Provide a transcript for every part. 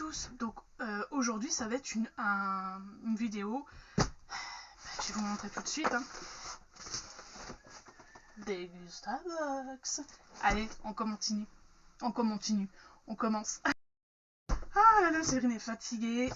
tous, donc aujourd'hui ça va être une vidéo, je vais vous montrer tout de suite, hein. Degustabox. Allez, on continue, on commence. Ah là là, Séverine est fatiguée.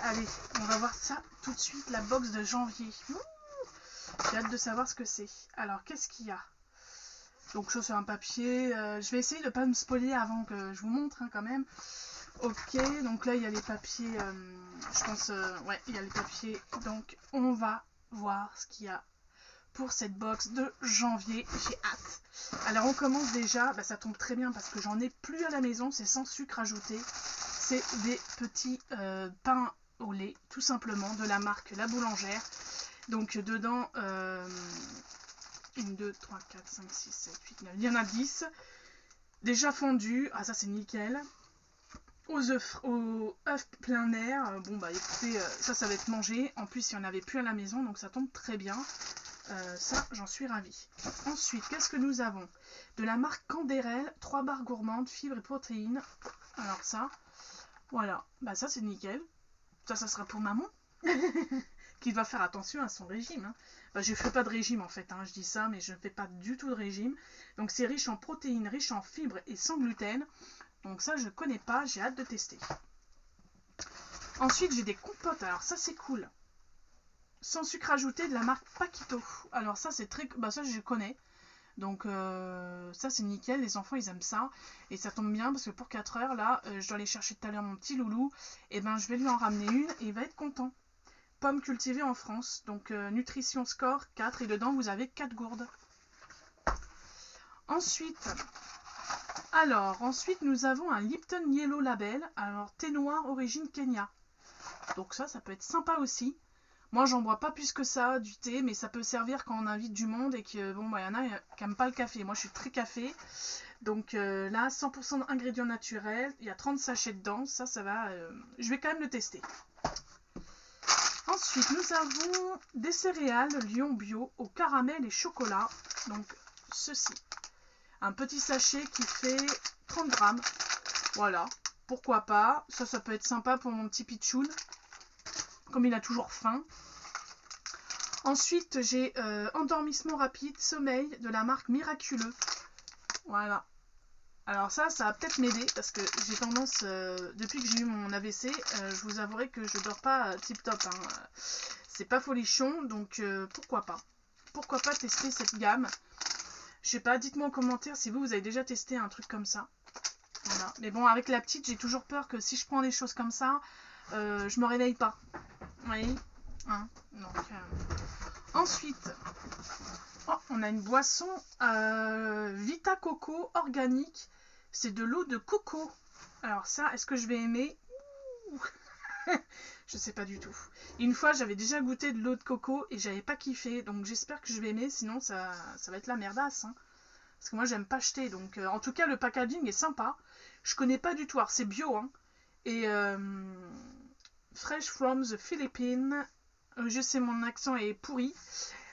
Allez, on va voir ça tout de suite, la box de janvier. J'ai hâte de savoir ce que c'est. Alors, qu'est-ce qu'il y a? Donc, chose sur un papier. Je vais essayer de ne pas me spoiler avant que je vous montre, hein, quand même. Ok, donc là, il y a les papiers. Je pense, ouais, il y a les papiers. Donc, on va voir ce qu'il y a pour cette box de janvier. J'ai hâte. Alors, on commence déjà. Bah, ça tombe très bien parce que j'en ai plus à la maison. C'est sans sucre ajouté. C'est des petits pains au lait, tout simplement, de la marque La Boulangère. Donc, dedans, 1, 2, 3, 4, 5, 6, 7, 8, 9. Il y en a 10. Déjà fondus. Ah, ça, c'est nickel. Aux œufs plein air. Bon, bah écoutez, ça va être mangé. En plus, il n'y en avait plus à la maison, donc ça tombe très bien. Ça, j'en suis ravie. Ensuite, qu'est-ce que nous avons? De la marque Canderel, 3 barres gourmandes, fibres et protéines. Alors ça, voilà. Bah ça, c'est nickel. Ça sera pour maman. Qui doit faire attention à son régime. Hein. Bah, je ne fais pas de régime en fait, hein. Je dis ça, mais je ne fais pas du tout de régime. Donc c'est riche en protéines, riche en fibres et sans gluten. Donc ça, je ne connais pas, j'ai hâte de tester. Ensuite, j'ai des compotes. Alors ça, c'est cool. Sans sucre ajouté de la marque Paquito. Alors ça, c'est très... Bah ça, je connais. Donc ça, c'est nickel. Les enfants, ils aiment ça. Et ça tombe bien parce que pour 4 heures, là, je dois aller chercher tout à l'heure mon petit loulou. Et ben, je vais lui en ramener une et il va être content. Pommes cultivées en France. Donc nutrition score 4. Et dedans, vous avez 4 gourdes. Ensuite... ensuite, nous avons un Lipton Yellow Label. Alors, thé noir origine Kenya. Donc ça peut être sympa aussi. Moi, j'en bois pas plus que ça, du thé, mais ça peut servir quand on invite du monde et que, bon, bah, y en a qui n'aiment pas le café. Moi, je suis très café. Donc là, 100% d'ingrédients naturels. Il y a 30 sachets dedans. Ça va... je vais quand même le tester. Ensuite, nous avons des céréales Lion Bio au caramel et chocolat. Donc, ceci. Un petit sachet qui fait 30 grammes. Voilà, pourquoi pas. Ça peut être sympa pour mon petit pitchoun. Comme il a toujours faim. Ensuite, j'ai endormissement rapide, sommeil de la marque Miraculeux. Voilà. Alors ça va peut-être m'aider parce que j'ai tendance, depuis que j'ai eu mon AVC, je vous avouerai que je dors pas tip top. Hein. C'est pas folichon, donc pourquoi pas. Pourquoi pas tester cette gamme. Je sais pas, dites-moi en commentaire si vous avez déjà testé un truc comme ça. Voilà. Mais bon, avec la petite, j'ai toujours peur que si je prends des choses comme ça, je me réveille pas. Vous voyez, hein. Donc, ensuite, on a une boisson Vita Coco organique. C'est de l'eau de coco. Alors ça, est-ce que je vais aimer? Je sais pas du tout. Une fois, j'avais déjà goûté de l'eau de coco et j'avais pas kiffé. Donc j'espère que je vais aimer, sinon ça va être la merdasse. Hein. Parce que moi, j'aime pas acheter. Donc, en tout cas, le packaging est sympa. Je connais pas du tout. Alors, c'est bio. Hein. Et Fresh from the Philippines. Je sais, mon accent est pourri.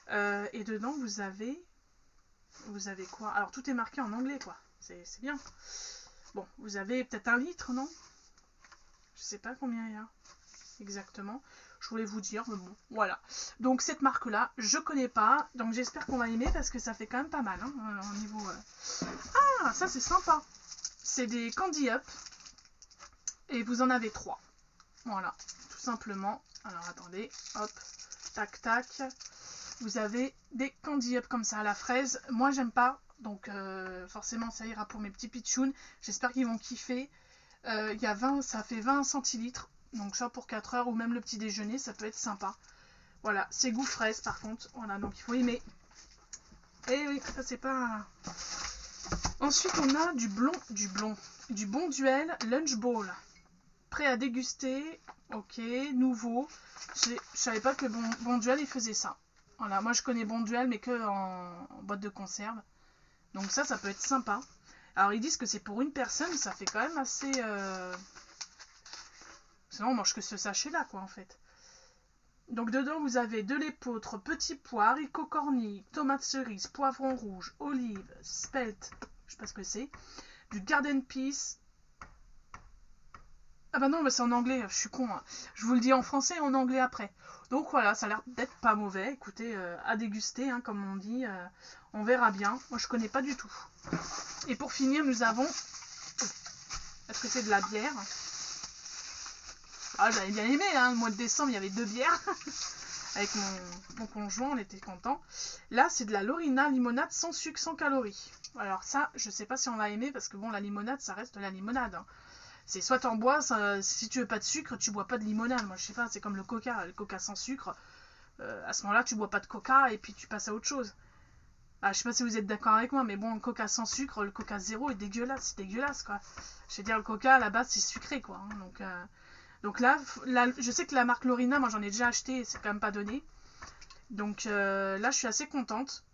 Et dedans, vous avez quoi? Alors, tout est marqué en anglais, quoi. C'est bien. Bon, vous avez peut-être 1 litre, non? Je sais pas combien il y a exactement. Je voulais vous dire, mais bon, voilà. Donc cette marque-là, je connais pas. Donc j'espère qu'on va aimer parce que ça fait quand même pas mal, hein, au niveau... Ah, ça c'est sympa. C'est des Candy Up. Et vous en avez 3. Voilà, tout simplement. Alors attendez, hop, tac, tac. Vous avez des Candy Up comme ça à la fraise. Moi j'aime pas. Donc forcément ça ira pour mes petits pitchouns. J'espère qu'ils vont kiffer. Il y a 20, ça fait 20 centilitres. Donc ça pour 4 heures ou même le petit déjeuner, ça peut être sympa. Voilà, c'est goût fraise par contre. Voilà, donc il faut aimer. Et oui, ça c'est pas... Ensuite on a du Bon Duel Lunch Bowl. Prêt à déguster. Ok, nouveau. Je savais pas que Bon Duel il faisait ça. Voilà, moi je connais Bon Duel mais que en boîte de conserve. Donc ça peut être sympa. Alors ils disent que c'est pour une personne, ça fait quand même assez... Sinon on mange que ce sachet là quoi en fait. Donc dedans vous avez de l'épeautre, petits pois, haricots cornillés, tomates cerises, poivrons rouges, olives, spelt, je sais pas ce que c'est, du garden peas, Ah bah non, bah c'est en anglais, je suis con. Hein. Je vous le dis en français et en anglais après. Donc voilà, ça a l'air d'être pas mauvais. Écoutez, à déguster, hein, comme on dit. On verra bien. Moi, je connais pas du tout. Et pour finir, nous avons... Est-ce que c'est de la bière? Ah, j'avais bien aimé, hein. Le mois de décembre, il y avait 2 bières. Avec mon conjoint, on était contents. Là, c'est de la Lorina limonade sans sucre, sans calories. Alors ça, je sais pas si on va aimer, parce que bon, la limonade, ça reste la limonade. Hein. C'est soit t'en bois, si tu veux pas de sucre, tu bois pas de limonade. Moi, je sais pas, c'est comme le coca sans sucre. À ce moment-là, tu bois pas de coca et puis tu passes à autre chose. Ah, je sais pas si vous êtes d'accord avec moi, mais bon, le coca sans sucre, le coca zéro est dégueulasse, c'est dégueulasse, quoi. Je veux dire, le coca, à la base, c'est sucré, quoi. Hein, donc là, je sais que la marque Lorina, moi, j'en ai déjà acheté et c'est quand même pas donné. Donc là, je suis assez contente.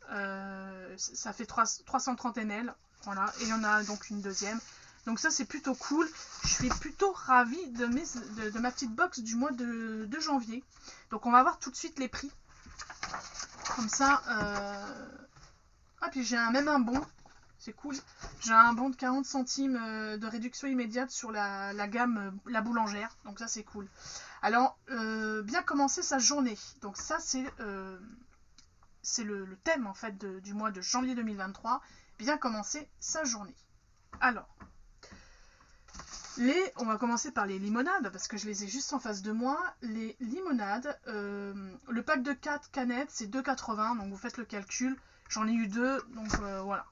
Ça fait 330 ml, voilà, et il y en a donc une deuxième. Donc ça, c'est plutôt cool. Je suis plutôt ravie de ma petite box du mois de janvier. Donc on va voir tout de suite les prix. Comme ça... Ah, puis j'ai même un bon. C'est cool. J'ai un bon de 40 centimes de réduction immédiate sur la gamme La Boulangère. Donc ça, c'est cool. Alors, bien commencer sa journée. Donc ça, c'est le thème en fait du mois de janvier 2023. Bien commencer sa journée. Alors, on va commencer par les limonades, parce que je les ai juste en face de moi. Les limonades, le pack de 4 canettes, c'est 2,80, donc vous faites le calcul. J'en ai eu 2, donc voilà.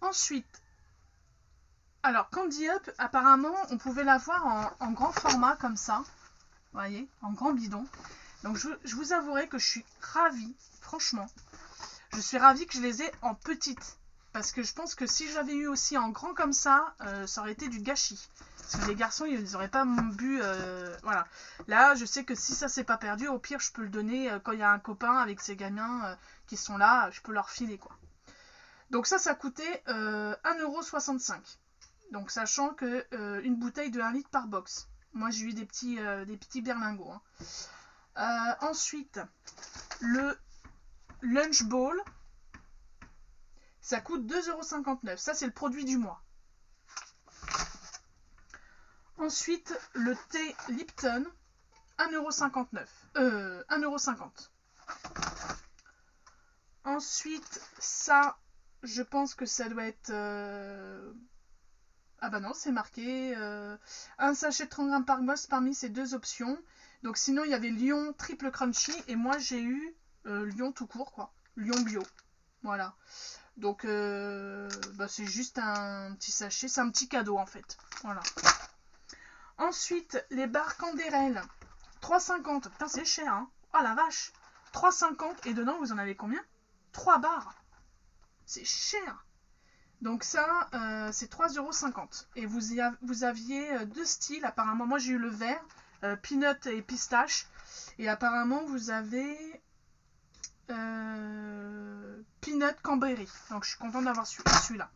Ensuite, alors Candy Up, apparemment, on pouvait l'avoir en grand format, comme ça. Vous voyez, en grand bidon. Donc je vous avouerai que je suis ravie, franchement. Je suis ravie que je les ai en petite. Parce que je pense que si j'avais eu aussi en grand comme ça, ça aurait été du gâchis. Parce que les garçons, ils n'auraient pas bu... voilà. Là, je sais que si ça s'est pas perdu, au pire, je peux le donner quand il y a un copain avec ses gamins qui sont là, je peux leur filer, quoi. Donc ça coûtait 1,65 €. Donc sachant que une bouteille de 1 litre par box. Moi, j'ai eu des petits berlingots. Hein. Ensuite, le Lunch Ball. Ça coûte 2,59 €. Ça, c'est le produit du mois. Ensuite, le thé Lipton, 1,59 €. 1,50 €. Ensuite, ça, je pense que ça doit être... Ah bah non, c'est marqué. Un sachet de 30 grammes par box parmi ces 2 options. Donc sinon, il y avait Lion triple crunchy. Et moi, j'ai eu Lion tout court, quoi. Lion bio. Voilà. Donc, bah c'est juste un petit sachet. C'est un petit cadeau, en fait. Voilà. Ensuite, les barres Candérel. 3,50 €. Putain, c'est cher, hein. Oh la vache. 3,50 €. Et dedans, vous en avez combien? 3 barres. C'est cher. Donc ça, c'est 3,50 €. Et vous aviez 2 styles. Apparemment, moi, j'ai eu le vert. Peanut et pistache. Et apparemment, vous avez... Peanut Cambréry. Donc je suis contente d'avoir celui-là.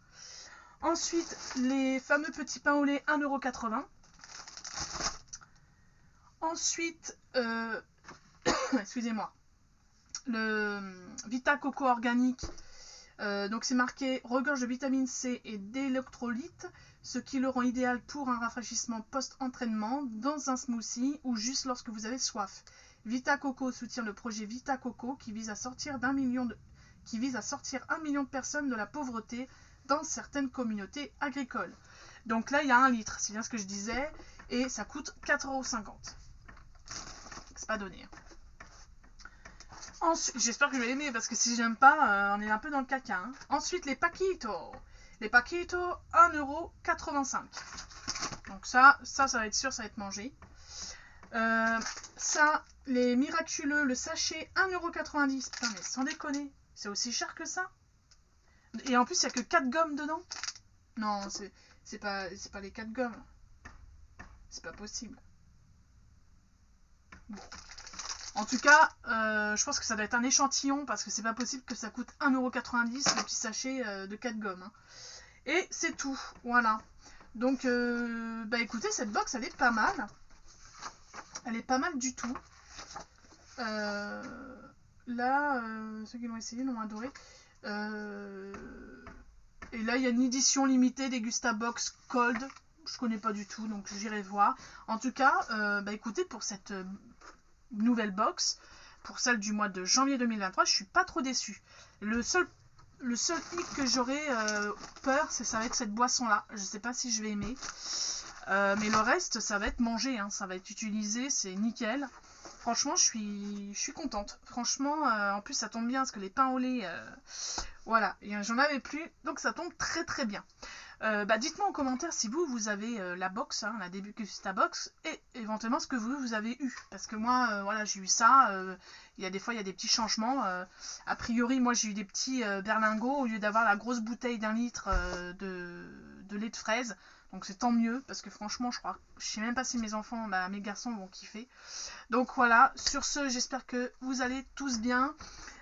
Ensuite, les fameux petits pains au lait, 1,80 €. Ensuite, excusez-moi, le Vita Coco organique. Donc c'est marqué regorge de vitamine C et d'électrolytes, ce qui le rend idéal pour un rafraîchissement post-entraînement, dans un smoothie ou juste lorsque vous avez soif. Vita Coco soutient le projet Vita Coco qui vise à sortir 1 million de personnes de la pauvreté dans certaines communautés agricoles. Donc là, il y a 1 litre, c'est bien ce que je disais, et ça coûte 4,50 €. C'est pas donné. Ensuite, j'espère que je vais aimer, parce que si j'aime pas, on est un peu dans le caca. Hein. Ensuite, les Paquitos. Les Paquitos, 1,85 €. Donc ça va être sûr, ça va être mangé. Ça, les miraculeux, le sachet, 1,90 €. Putain, mais sans déconner, c'est aussi cher que ça. Et en plus, il n'y a que 4 gommes dedans. Non, c'est pas les 4 gommes. C'est pas possible. Bon. En tout cas, je pense que ça doit être un échantillon, parce que c'est pas possible que ça coûte 1,90 € le petit sachet de 4 gommes. Hein. Et c'est tout, voilà. Donc, bah écoutez, cette box, elle est pas mal. Elle est pas mal du tout. Là, ceux qui l'ont essayé l'ont adoré. Et là, il y a une édition limitée des Gusta Box Cold. je connais pas du tout, donc j'irai voir. En tout cas, bah écoutez, pour cette nouvelle box, pour celle du mois de janvier 2023, je suis pas trop déçue. Le seul hic que j'aurais peur, ça va être cette boisson-là. Je sais pas si je vais aimer. Mais le reste, ça va être mangé, hein, ça va être utilisé, c'est nickel. Franchement, je suis contente. Franchement, en plus, ça tombe bien parce que les pains au lait, voilà, j'en avais plus, donc ça tombe très très bien. Bah, dites-moi en commentaire si vous avez la box, hein, la Degusta box, et éventuellement ce que vous avez eu. Parce que moi, voilà, j'ai eu ça. Il y a des fois, il y a des petits changements. A priori, moi, j'ai eu des petits berlingots au lieu d'avoir la grosse bouteille d'1 litre de lait de fraise. Donc c'est tant mieux, parce que franchement, je sais même pas si mes enfants, bah, mes garçons vont kiffer. Donc voilà, sur ce, j'espère que vous allez tous bien.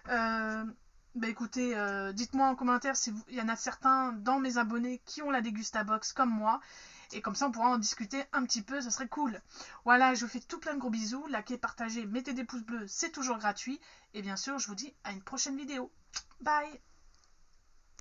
Bah écoutez, dites-moi en commentaire s'il y en a certains dans mes abonnés qui ont la Degusta Box comme moi. Et comme ça, on pourra en discuter un petit peu, ça serait cool. Voilà, je vous fais tout plein de gros bisous. Likez, partagez, mettez des pouces bleus, c'est toujours gratuit. Et bien sûr, je vous dis à une prochaine vidéo. Bye!